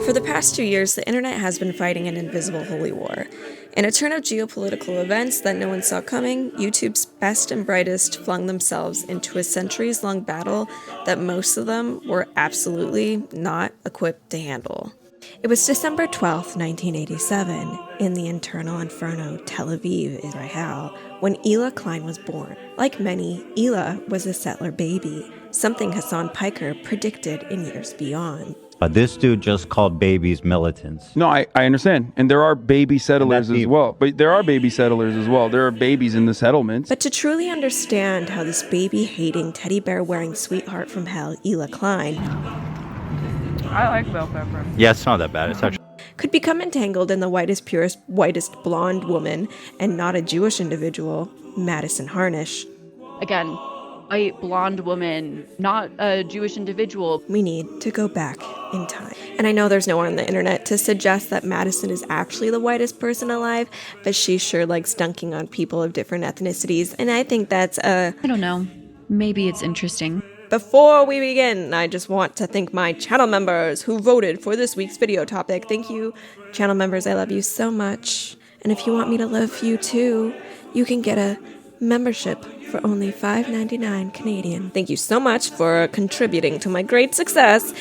For the past 2 years, the internet has been fighting an invisible holy war. In a turn of geopolitical events that no one saw coming, YouTube's best and brightest flung themselves into a centuries-long battle that most of them were absolutely not equipped to handle. It was December 12th, 1987, in the Internal Inferno, Tel Aviv, Israel, when Hila Klein was born. Like many, Hila was a settler baby, something Hassan Piker predicted in years beyond. This dude just called babies militants. No, I understand. And there are baby settlers as well. But there are baby settlers as well. There are babies in the settlements. But to truly understand how this baby-hating, teddy bear-wearing sweetheart from hell, Hila Klein, I like bell pepper. Yeah, it's not that bad. It's actually could become entangled in the whitest, purest, whitest blonde woman and not a Jewish individual, Madison Harnish. Again, a blonde woman, not a Jewish individual. We need to go back in time. And I know there's no one on the internet to suggest that Madison is actually the whitest person alive, but she sure likes dunking on people of different ethnicities, and I think that's I don't know. Maybe it's interesting. Before we begin, I just want to thank my channel members who voted for this week's video topic. Thank you, channel members. I love you so much. And if you want me to love you too, you can get a membership for only $5.99 Canadian. Thank you so much for contributing to my great success.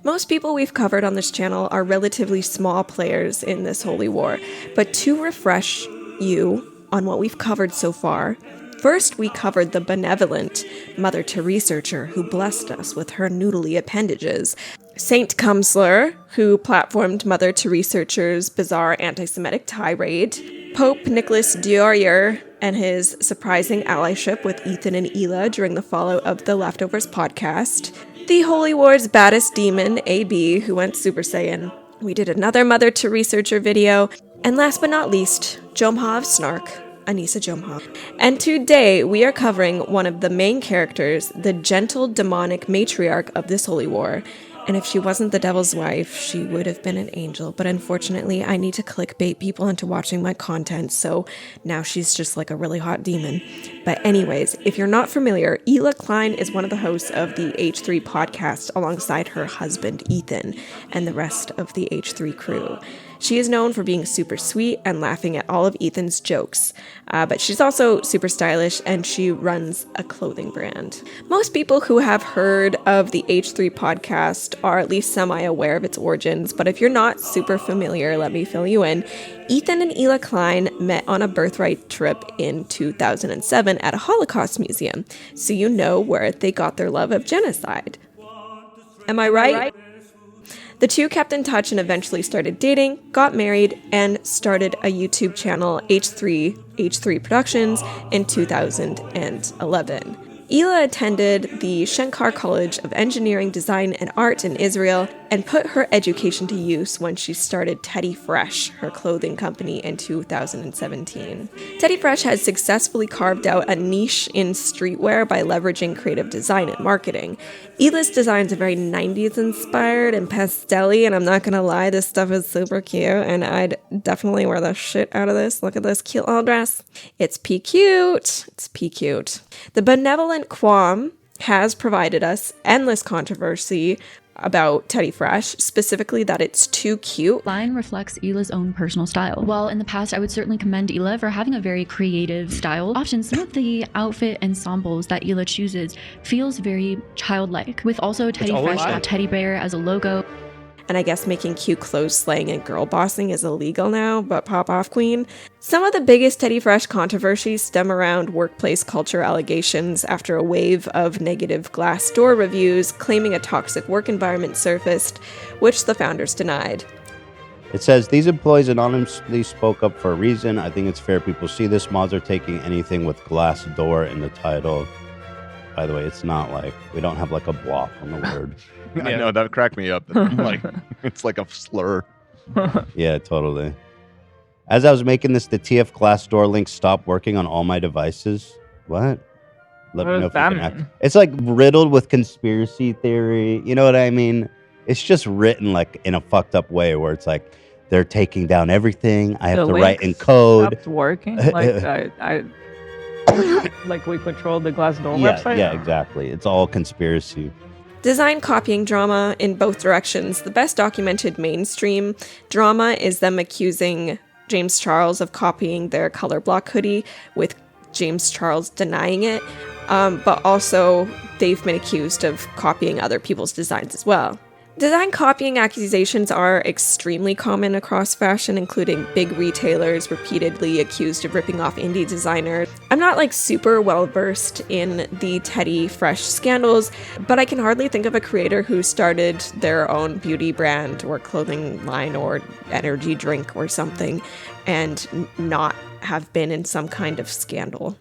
Most people we've covered on this channel are relatively small players in this holy war, but to refresh you on what we've covered so far, first we covered the benevolent Mother to Researcher who blessed us with her noodly appendages, Saint Cumsler, who platformed Mother to Researcher's bizarre anti-Semitic tirade, Pope Nicholas Diorier and his surprising allyship with Ethan and Hila during the fallout of the Leftovers podcast, the Holy War's baddest demon, AB, who went Super Saiyan. We did another Mother to Researcher video, and last but not least, Jomha of Snark, Anisa Jomha. And today we are covering one of the main characters, the gentle demonic matriarch of this holy war. And if she wasn't the devil's wife, she would have been an angel. But unfortunately, I need to clickbait people into watching my content, so now she's just like a really hot demon. But anyways, if you're not familiar, Hila Klein is one of the hosts of the H3 podcast alongside her husband, Ethan, and the rest of the H3 crew. She is known for being super sweet and laughing at all of Ethan's jokes, but she's also super stylish and she runs a clothing brand. Most people who have heard of the H3 podcast are at least semi-aware of its origins, but if you're not super familiar, let me fill you in. Ethan and Hila Klein met on a birthright trip in 2007 at a Holocaust museum, so you know where they got their love of genocide. Am I right? The two kept in touch and eventually started dating, got married, and started a YouTube channel, H3 Productions, in 2011. Hila attended the Shenkar College of Engineering, Design, and Art in Israel and put her education to use when she started Teddy Fresh, her clothing company, in 2017. Teddy Fresh has successfully carved out a niche in streetwear by leveraging creative design and marketing. Hila's designs are very 90s inspired and pastel-y, and I'm not gonna lie, this stuff is super cute, and I'd definitely wear the shit out of this. Look at this cute little dress. It's P-cute. It's P-cute. The benevolent Quam has provided us endless controversy about Teddy Fresh, specifically that it's too cute. Line reflects Hila's own personal style. While in the past, I would certainly commend Hila for having a very creative style. Often, some of the outfit ensembles that Hila chooses feels very childlike, with also Teddy Fresh, a teddy bear as a logo. And I guess making cute clothes slang and girl bossing is illegal now, but pop off queen. Some of the biggest Teddy Fresh controversies stem around workplace culture allegations after a wave of negative Glassdoor reviews claiming a toxic work environment surfaced, which the founders denied. It says, these employees anonymously spoke up for a reason. I think it's fair people see this. Mods are taking anything with Glassdoor in the title. By the way, it's not like, we don't have like a block on the word. I know, that cracked me up. Like, it's like a slur. Yeah, totally. As I was making this, the TF Glassdoor link stopped working on all my devices. What? Let me know if you can act. It's like riddled with conspiracy theory. You know what I mean? It's just written like in a fucked up way where it's like they're taking down everything. I have to write in code. Stopped working. Like like we control the Glassdoor website. Yeah, exactly. It's all conspiracy. Design copying drama in both directions. The best documented mainstream drama is them accusing James Charles of copying their color block hoodie, with James Charles denying it. But also they've been accused of copying other people's designs as well. Design copying accusations are extremely common across fashion, including big retailers repeatedly accused of ripping off indie designers. I'm not like super well versed in the Teddy Fresh scandals, but I can hardly think of a creator who started their own beauty brand or clothing line or energy drink or something and not have been in some kind of scandal.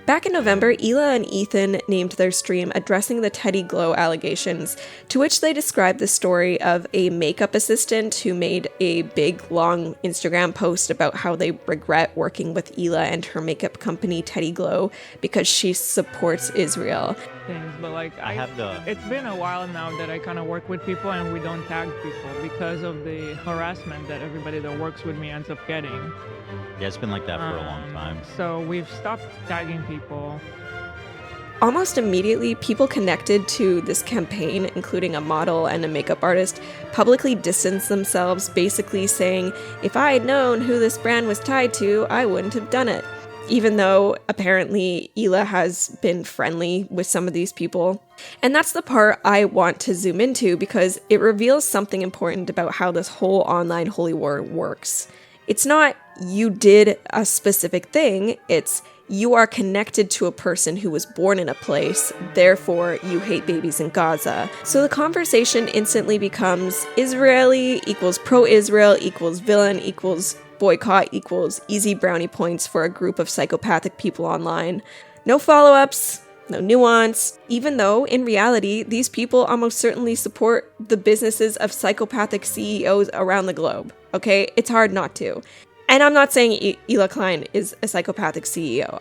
Back in November, Hila and Ethan named their stream addressing the Teddy Glow allegations, to which they described the story of a makeup assistant who made a big, long Instagram post about how they regret working with Hila and her makeup company Teddy Glow because she supports Israel. Things, but like it's been a while now that I kind of work with people and we don't tag people because of the harassment that everybody that works with me ends up getting. Yeah, it's been like that for a long time. So we've stopped tagging people. Almost immediately, people connected to this campaign, including a model and a makeup artist, publicly distanced themselves, basically saying, if I had known who this brand was tied to, I wouldn't have done it. Even though apparently Hila has been friendly with some of these people. And that's the part I want to zoom into because it reveals something important about how this whole online holy war works. It's not you did a specific thing, it's you are connected to a person who was born in a place, therefore you hate babies in Gaza. So the conversation instantly becomes Israeli equals pro-Israel equals villain equals boycott equals easy brownie points for a group of psychopathic people online. No follow-ups, no nuance, even though in reality, these people almost certainly support the businesses of psychopathic CEOs around the globe, okay? It's hard not to. And I'm not saying Hila Klein is a psychopathic CEO,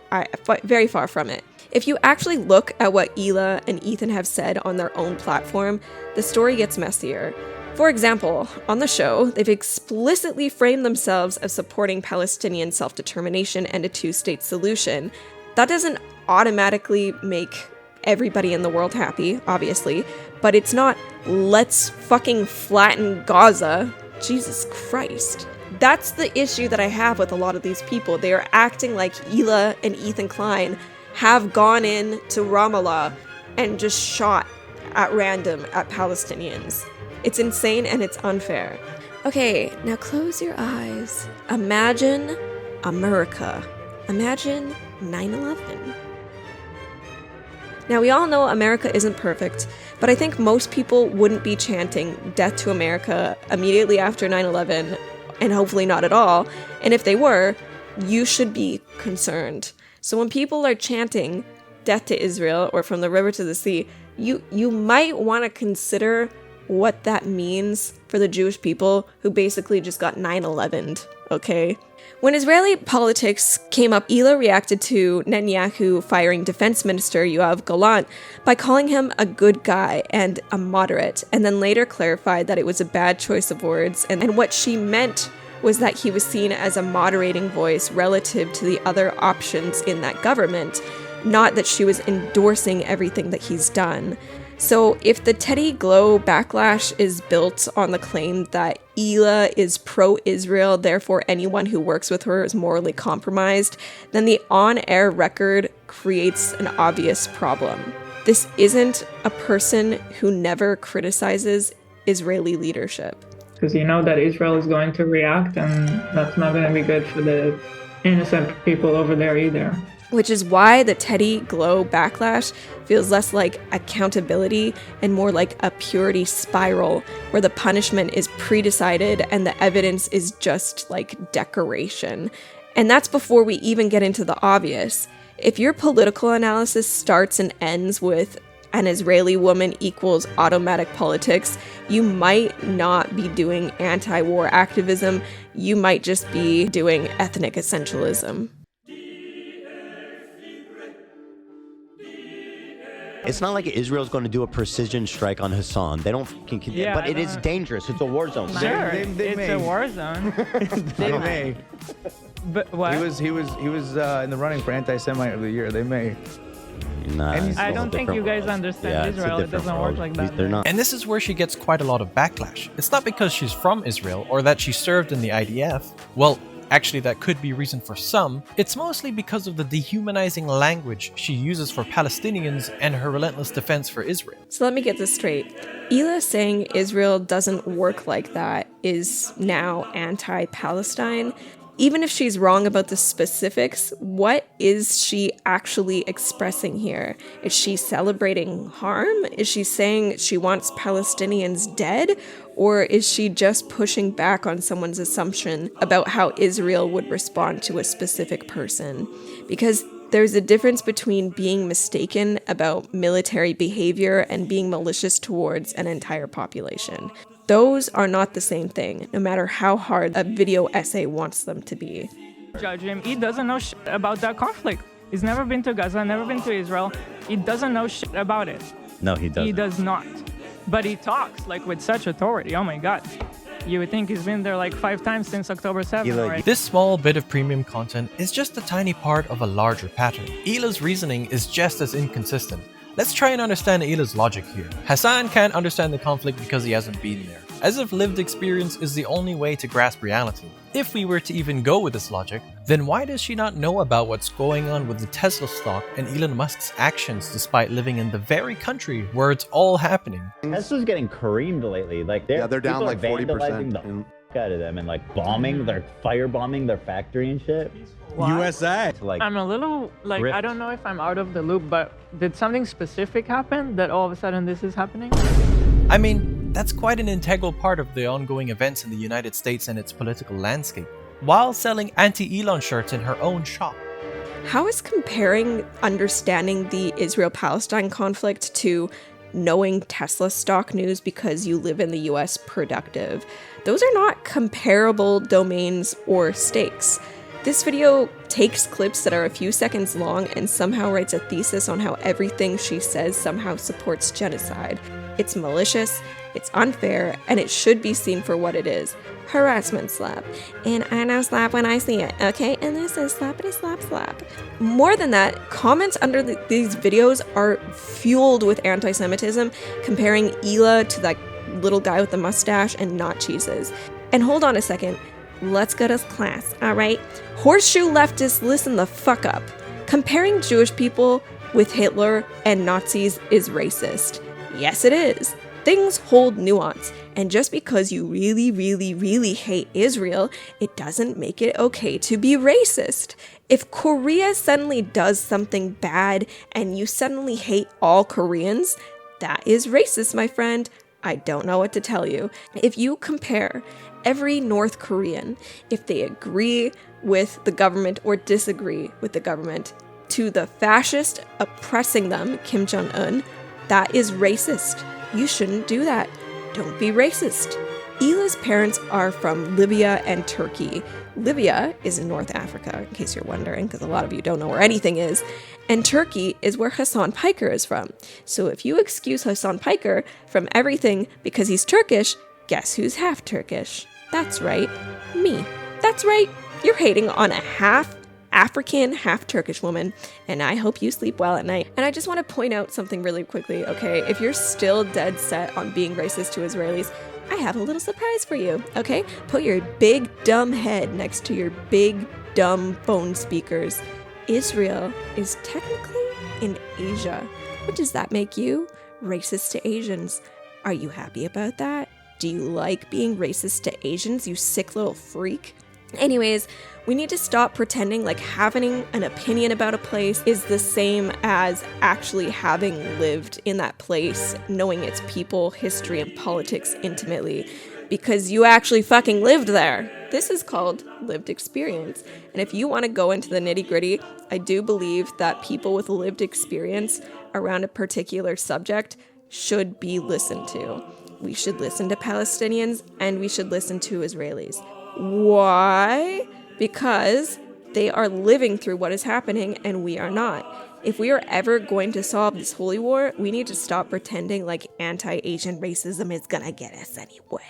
very far from it. If you actually look at what Hila and Ethan have said on their own platform, the story gets messier. For example, on the show, they've explicitly framed themselves as supporting Palestinian self-determination and a two-state solution. That doesn't automatically make everybody in the world happy, obviously, but it's not, let's fucking flatten Gaza. Jesus Christ. That's the issue that I have with a lot of these people. They are acting like Hila and Ethan Klein have gone in to Ramallah and just shot at random at Palestinians. It's insane and it's unfair. Okay, now close your eyes. Imagine America. Imagine 9/11. Now, we all know America isn't perfect, but I think most people wouldn't be chanting Death to America immediately after 9/11, and hopefully not at all. And if they were, you should be concerned. So when people are chanting Death to Israel or From the River to the Sea, you might want to consider what that means for the Jewish people who basically just got 9/11'd, okay? When Israeli politics came up, Hila reacted to Netanyahu firing Defense Minister Yoav Gallant by calling him a good guy and a moderate, and then later clarified that it was a bad choice of words, and what she meant was that he was seen as a moderating voice relative to the other options in that government, not that she was endorsing everything that he's done. So if the Teddy Glow backlash is built on the claim that Hila is pro-Israel, therefore anyone who works with her is morally compromised, then the on-air record creates an obvious problem. This isn't a person who never criticizes Israeli leadership. Because you know that Israel is going to react, and that's not going to be good for the innocent people over there either. Which is why the Teddy Glow backlash feels less like accountability and more like a purity spiral where the punishment is pre-decided and the evidence is just like decoration. And that's before we even get into the obvious. If your political analysis starts and ends with an Israeli woman equals automatic politics, you might not be doing anti-war activism, you might just be doing ethnic essentialism. It's not like Israel's going to do a precision strike on Hassan. They don't fucking... Yeah, but it is dangerous. It's a war zone. Sure, They it's may. a war zone. They may. But what? He was in the running for anti-Semite of the year. They may. Nah, it's I a don't think different you guys world. understand Yeah, it's a Israel. It different doesn't work world. like that. They're not. And this is where she gets quite a lot of backlash. It's not because she's from Israel or that she served in the IDF. Well, actually, that could be reason for some. It's mostly because of the dehumanizing language she uses for Palestinians and her relentless defense for Israel. So let me get this straight. Hila saying Israel doesn't work like that is now anti-Palestine. Even if she's wrong about the specifics, what is she actually expressing here? Is she celebrating harm? Is she saying she wants Palestinians dead? Or is she just pushing back on someone's assumption about how Israel would respond to a specific person? Because there's a difference between being mistaken about military behavior and being malicious towards an entire population. Those are not the same thing, no matter how hard a video essay wants them to be. Judge him. He doesn't know shit about that conflict. He's never been to Gaza, never been to Israel. He doesn't know shit about it. No, he doesn't. He does not. But he talks like with such authority. Oh my God. You would think he's been there like 5 times since October 7th. Right? This small bit of premium content is just a tiny part of a larger pattern. Hila's reasoning is just as inconsistent. Let's try and understand Hila's logic here. Hassan can't understand the conflict because he hasn't been there, as if lived experience is the only way to grasp reality. If we were to even go with this logic, then why does she not know about what's going on with the Tesla stock and Elon Musk's actions despite living in the very country where it's all happening? Tesla's getting creamed lately. Like they're down like 40%. vandalizing the out of them and like bombing, they're firebombing their factory and shit. USA. Like, I'm a little like, I don't know if I'm out of the loop, but did something specific happen that all of a sudden this is happening? I mean, that's quite an integral part of the ongoing events in the United States and its political landscape, while selling anti-Elon shirts in her own shop. How is comparing understanding the Israel-Palestine conflict to knowing Tesla stock news because you live in the US productive? Those are not comparable domains or stakes. This video takes clips that are a few seconds long and somehow writes a thesis on how everything she says somehow supports genocide. It's malicious, it's unfair, and it should be seen for what it is. Harassment slap. And I know slap when I see it, okay? And this is slappity slap slap. More than that, comments under these videos are fueled with anti-Semitism, comparing Hila to that little guy with the mustache and not cheeses. And hold on a second. Let's go to class, alright? Horseshoe leftists, listen the fuck up. Comparing Jewish people with Hitler and Nazis is racist. Yes, it is. Things hold nuance, and just because you really, really, really hate Israel, it doesn't make it okay to be racist. If Korea suddenly does something bad and you suddenly hate all Koreans, that is racist, my friend. I don't know what to tell you. If you compare every North Korean, if they agree with the government or disagree with the government, to the fascist oppressing them, Kim Jong-un, that is racist. You shouldn't do that. Don't be racist. Hila's parents are from Libya and Turkey. Libya is in North Africa, in case you're wondering, because a lot of you don't know where anything is. And Turkey is where Hassan Piker is from. So if you excuse Hassan Piker from everything because he's Turkish, guess who's half Turkish? That's right, me. That's right, you're hating on a half African, half Turkish woman, and I hope you sleep well at night. And I just want to point out something really quickly, okay? If you're still dead set on being racist to Israelis, I have a little surprise for you, okay? Put your big dumb head next to your big dumb phone speakers. Israel is technically in Asia. What does that make you? Racist to Asians. Are you happy about that? Do you like being racist to Asians, you sick little freak? Anyways, we need to stop pretending like having an opinion about a place is the same as actually having lived in that place, knowing its people, history, and politics intimately, because you actually fucking lived there. This is called lived experience. And if you want to go into the nitty-gritty, I do believe that people with lived experience around a particular subject should be listened to. We should listen to Palestinians and we should listen to Israelis. Why? Because they are living through what is happening and we are not. If we are ever going to solve this holy war, we need to stop pretending like anti-Asian racism is gonna get us anywhere.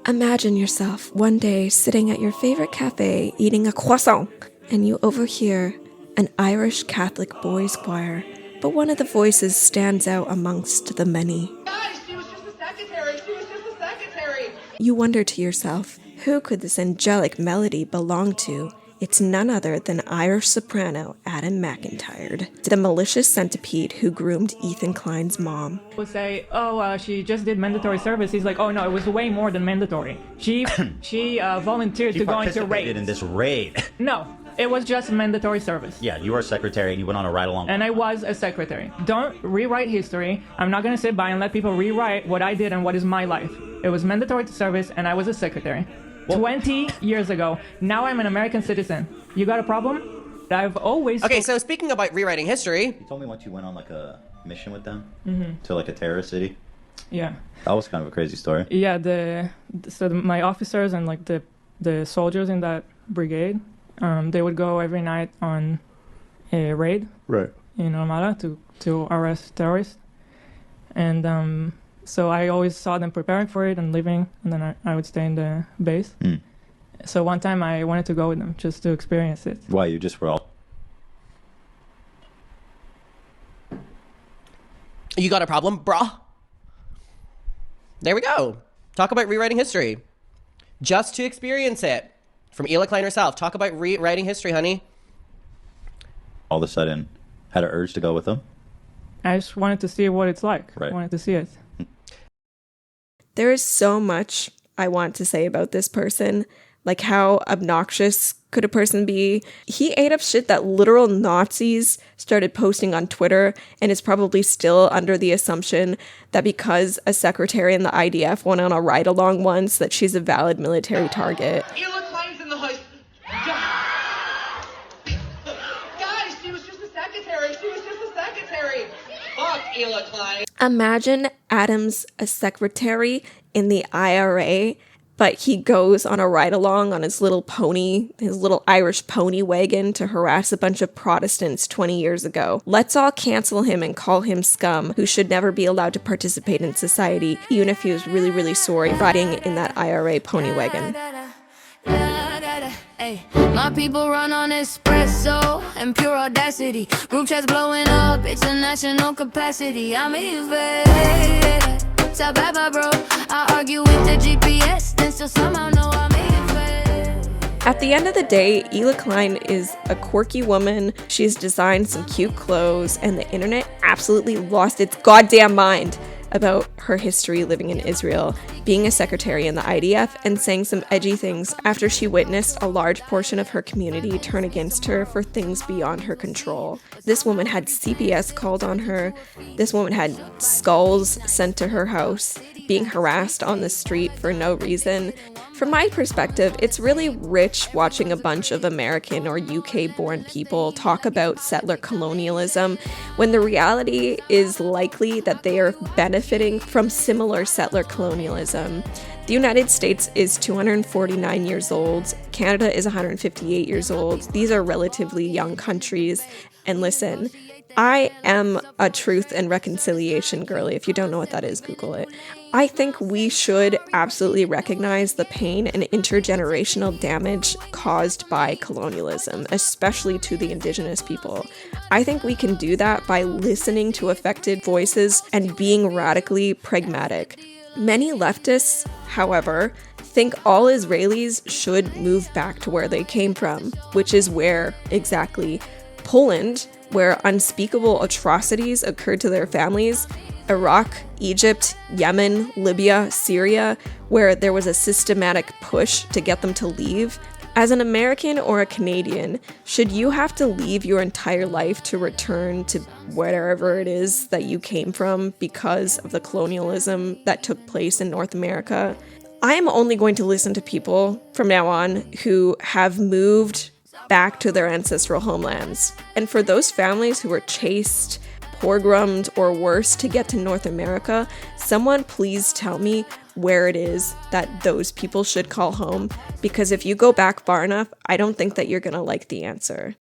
Imagine yourself one day sitting at your favorite cafe eating a croissant, and you overhear an Irish Catholic boys' choir, but one of the voices stands out amongst the many. Guys, she was just a secretary. She was just a secretary. You wonder to yourself, who could this angelic melody belong to? It's none other than Irish soprano Adam MacIntyre, the malicious centipede who groomed Ethan Klein's mom. Would say, oh, she just did mandatory service. He's like, oh no, it was way more than mandatory. She volunteered to go into raid. In this raid. No, it was just mandatory service. Yeah, you were a secretary and you went on a ride along. And I was a secretary. Don't rewrite history. I'm not gonna sit by and let people rewrite what I did and what is my life. It was mandatory service and I was a secretary. 20 years ago. Now I'm an American citizen. You got a problem? I've always... Okay, so speaking about rewriting history... You told me once you went on like a mission with them to like a terrorist city. Yeah. That was kind of a crazy story. Yeah, my officers and like the soldiers in that brigade, they would go every night on a raid. Right. In Armada to arrest terrorists. And so I always saw them preparing for it and leaving, and then I would stay in the base. So one time I wanted to go with them just to experience it. Why? You just were all... You got a problem, brah? There we go. Talk about rewriting history. Just to experience it. From Hila Klein herself. Talk about rewriting history, honey. All of a sudden had an urge to go with them? I just wanted to see what it's like. Right. I wanted to see it. There is so much I want to say about this person. Like, how obnoxious could a person be? He ate up shit that literal Nazis started posting on Twitter, and is probably still under the assumption that because a secretary in the IDF went on a ride-along once, that she's a valid military target. Hila Klein's in the house. Guys, she was just a secretary. She was just a secretary. Fuck Hila Klein. Imagine Adam's a secretary in the IRA, but he goes on a ride-along on his little pony, his little Irish pony wagon to harass a bunch of Protestants 20 years ago. Let's all cancel him and call him scum, who should never be allowed to participate in society, even if he was really, really sorry riding in that IRA pony wagon. My people run on espresso and pure audacity. Group chats blowing up, it's a national capacity. I'm evaded. So bye, bro. I argue with the GPS, then still somehow know I'm evaded. At the end of the day, Hila Klein is a quirky woman. She's designed some cute clothes, and the internet absolutely lost its goddamn mind about her history living in Israel, being a secretary in the IDF, and saying some edgy things after she witnessed a large portion of her community turn against her for things beyond her control. This woman had CPS called on her. This woman had skulls sent to her house, being harassed on the street for no reason. From my perspective, it's really rich watching a bunch of American or UK-born people talk about settler colonialism when the reality is likely that they are benefiting from similar settler colonialism. The United States is 249 years old. Canada is 158 years old. These are relatively young countries. And listen, I am a truth and reconciliation girly. If you don't know what that is, Google it. I think we should absolutely recognize the pain and intergenerational damage caused by colonialism, especially to the Indigenous people. I think we can do that by listening to affected voices and being radically pragmatic. Many leftists, however, think all Israelis should move back to where they came from, which is where exactly? Poland, where unspeakable atrocities occurred to their families, Iraq, Egypt, Yemen, Libya, Syria, where there was a systematic push to get them to leave. As an American or a Canadian, should you have to leave your entire life to return to wherever it is that you came from because of the colonialism that took place in North America? I am only going to listen to people from now on who have moved back to their ancestral homelands. And for those families who were chased, pogromed, or worse to get to North America, someone please tell me where it is that those people should call home, because if you go back far enough, I don't think that you're gonna like the answer.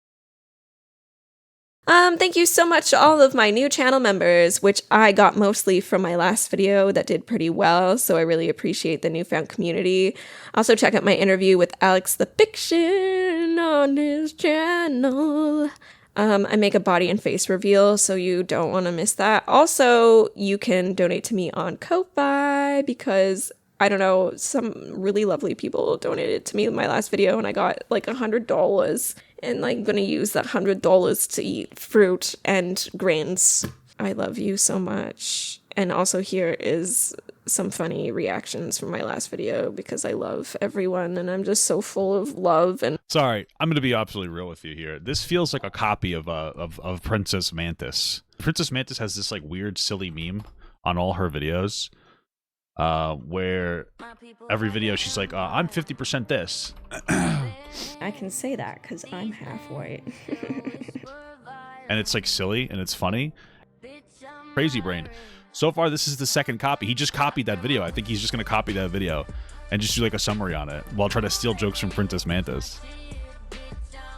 Thank you so much to all of my new channel members, which I got mostly from my last video that did pretty well, so I really appreciate the newfound community. Also check out my interview with Alex the Fiction on his channel. I make a body and face reveal, so you don't want to miss that. Also, you can donate to me on Ko-Fi because, I don't know, some really lovely people donated to me in my last video and I got like $100. And I'm gonna use that $100 to eat fruit and grains. I love you so much. And also here is some funny reactions from my last video because I love everyone and I'm just so full of love. And sorry, I'm gonna be absolutely real with you here. This feels like a copy of Princess Mantis. Princess Mantis has this like weird, silly meme on all her videos. Where every video she's like, I'm 50% this. I can say that because I'm half white. And it's like silly and it's funny. Crazy brain. So far, this is the second copy. He just copied that video. I think he's just going to copy that video and just do like a summary on it while trying to steal jokes from Princess Mantis.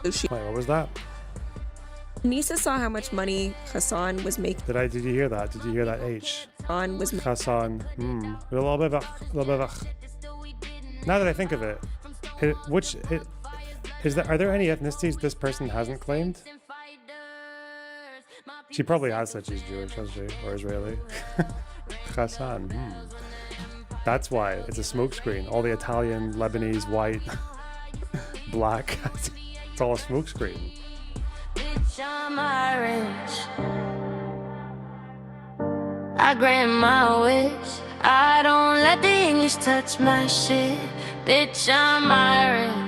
Wait, what was that? Anisa saw how much money Hassan was making. Did you hear that? Did you hear that H? Hassan was Hassan. A little bit of. Now that I think of it, are there any ethnicities this person hasn't claimed? She probably has said she's Jewish, hasn't she? Or Israeli. Hassan. That's why it's a smokescreen. All the Italian, Lebanese, white, black. It's all a smokescreen. I'm Irish. I grant my wish. I don't let the English touch my shit. Bitch, I'm Irish.